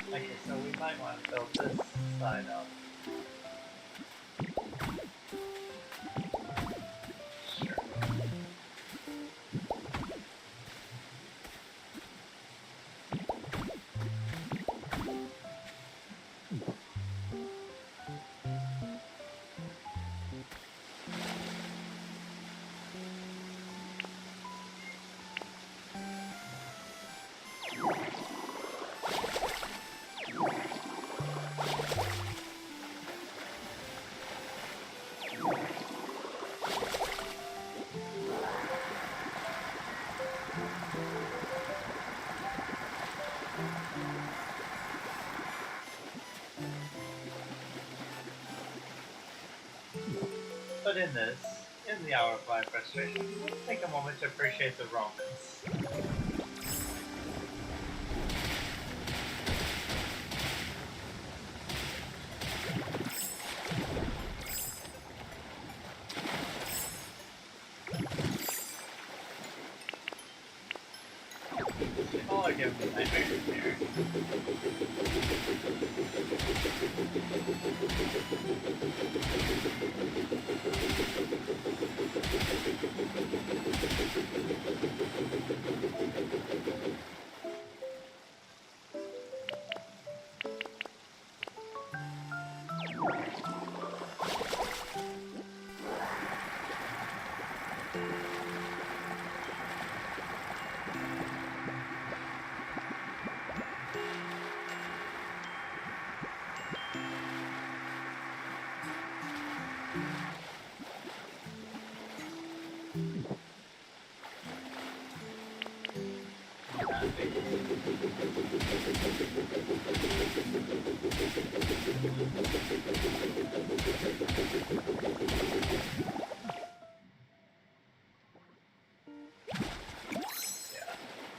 Okay, so we might want to build this side up. Sure. But in the hour of my frustration, let's take a moment to appreciate the Romans. giving me nightmares here.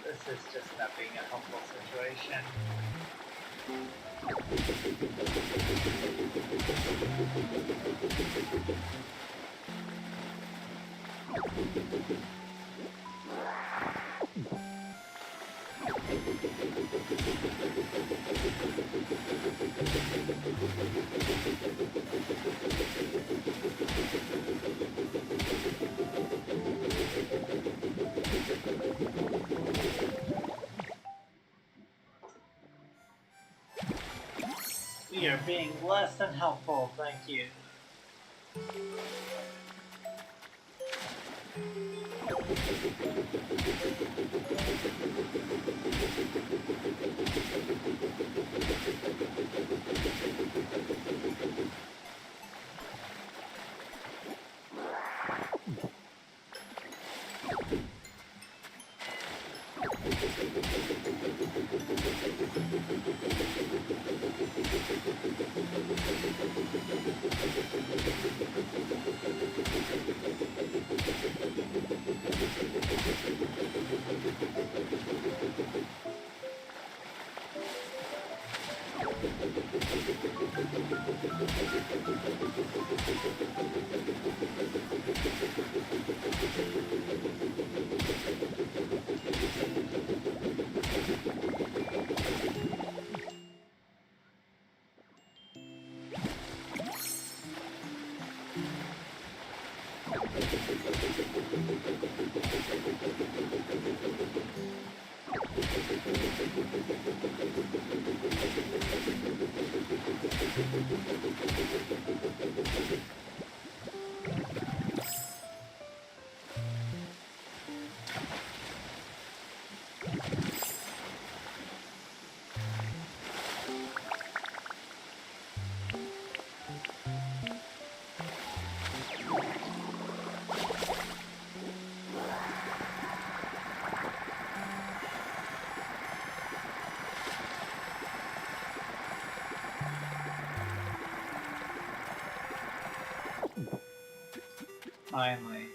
This is just not being a helpful situation. We are being less than helpful, thank you. Finally.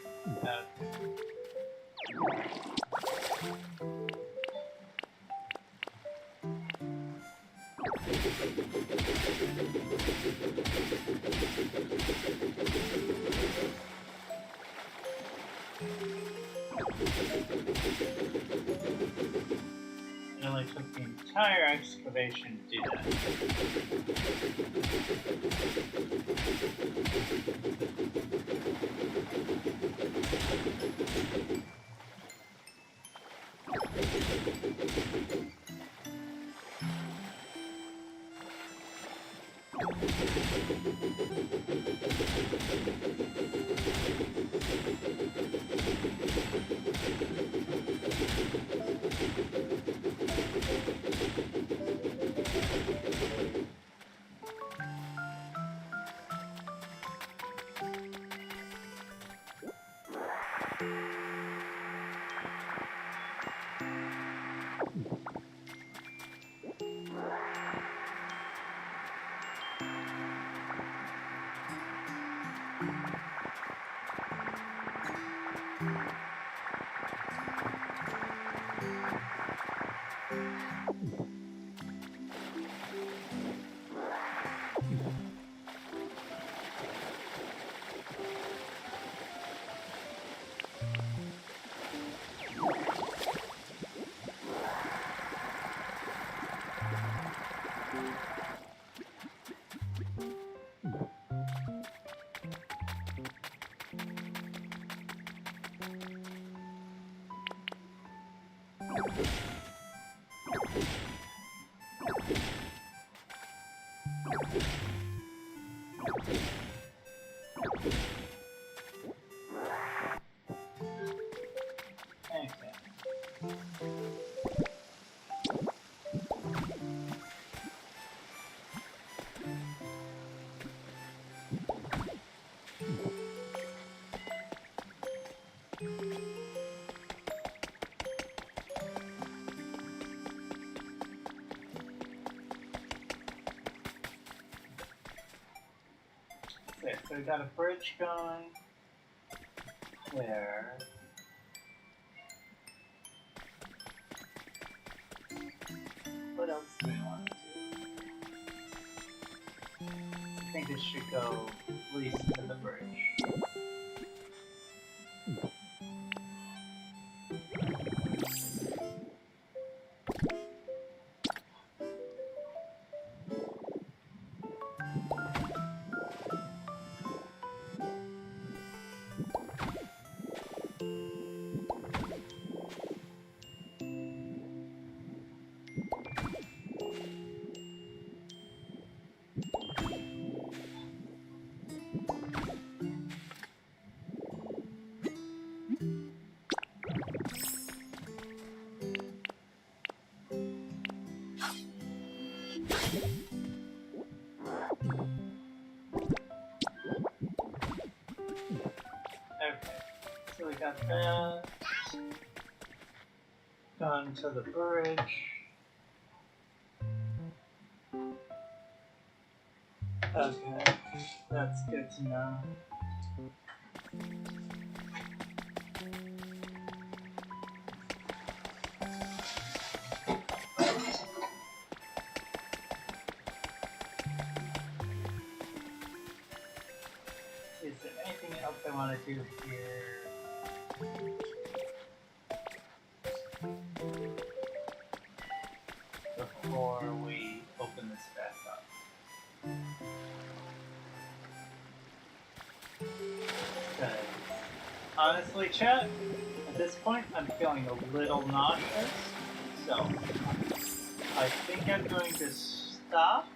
It only took the entire excavation to do that. Okay, so we got a bridge going there. What else do we want to do? I think this should go at least to the bridge. Okay, so we got that. Gone to the bridge. Okay, that's good to know. Is there anything else I want to do here? Before we open this back up. Because honestly, chat, at this point I'm feeling a little nauseous, so I think I'm going to stop.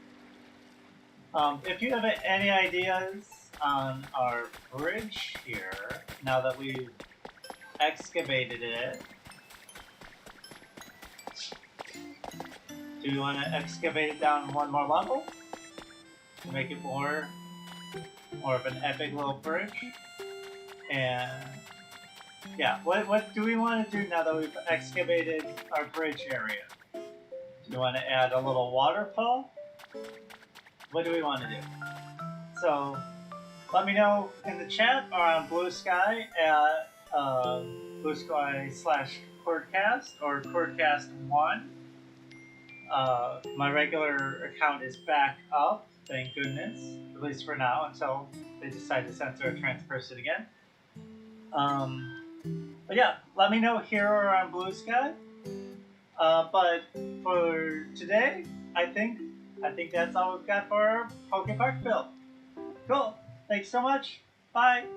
If you have any ideas on our bridge here, now that we've excavated it, do you want to excavate it down one more level to make it more of an epic little bridge? And yeah, what do we want to do now that we've excavated our bridge area? Do you want to add a little waterfall? What do we want to do? So let me know in the chat or on Blue Sky at Blue Sky /Cordcast or Cordcast1. My regular account is back up, thank goodness, at least for now, until they decide to censor a trans person again. But yeah, let me know here or on Blue Sky. But for today, I think that's all we've got for our Poke Park build. Cool. Thanks so much. Bye.